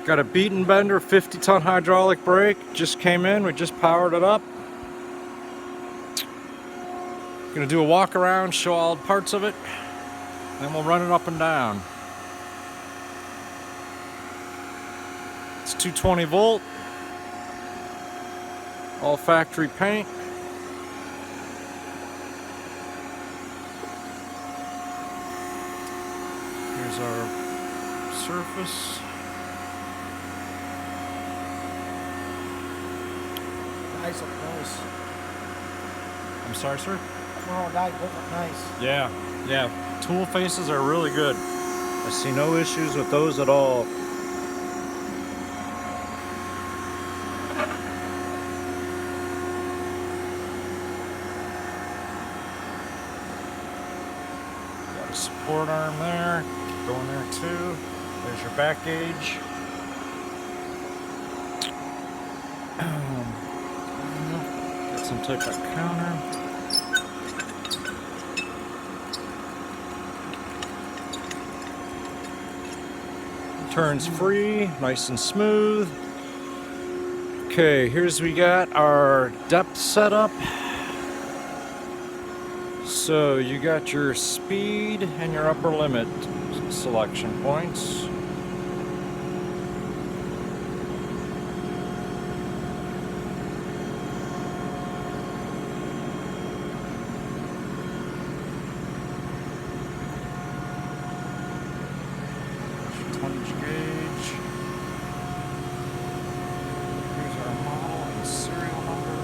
Got a Betenbender 50-ton hydraulic brake. Just came in. We just powered it up. Gonna do a walk around, show all parts of it, then we'll run it up and down. It's 220 volt, all factory paint. Here's our surface. Nice up close. I'm sorry, sir? Oh, that look nice. Yeah. Tool faces are really good. I see no issues with those at all. Got a support arm there. Going there too. There's your back gauge. Got some type of counter. Turns free, nice and smooth. Okay, here's we got our depth setup. So you got your speed and your upper limit selection points. Tonnage gauge. Here's our model and serial number.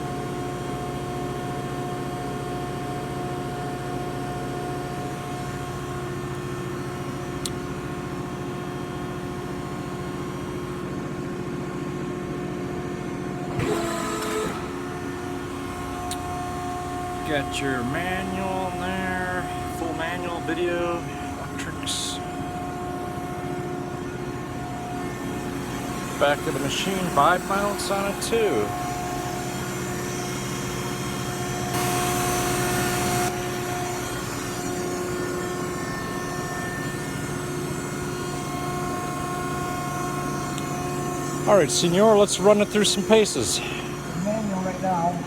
Got your manual in there, full manual, video, electrics. Back of the machine, vibe mounts on it too. All right, senor, let's run it through some paces. Manual right now.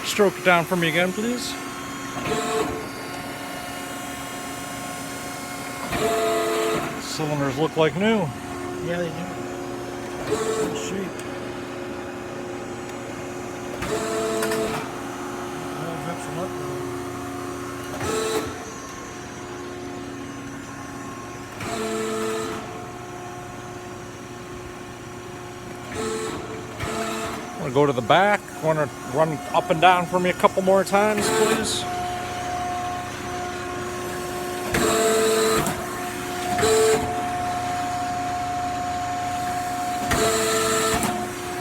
Stroke it down for me again, please. Cylinders look like new. Yeah, they do. Good shape. I'll drop some up. Want to go to the back? Want to run up and down for me a couple more times, please?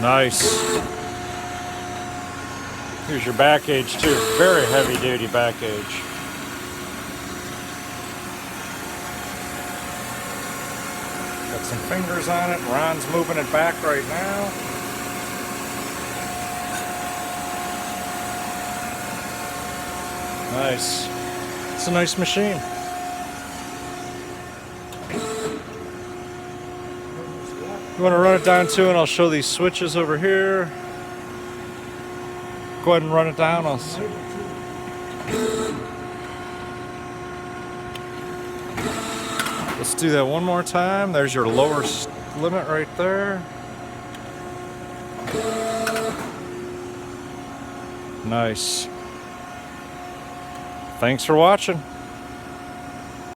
Nice. Here's your back gauge too. Very heavy duty back gauge. Got some fingers on it. Ron's moving it back right now. Nice. It's a nice machine. You want to run it down too, and I'll show these switches over here. Go ahead and run it down. Let's do that one more time. There's your lower limit right there. Nice. Thanks for watching.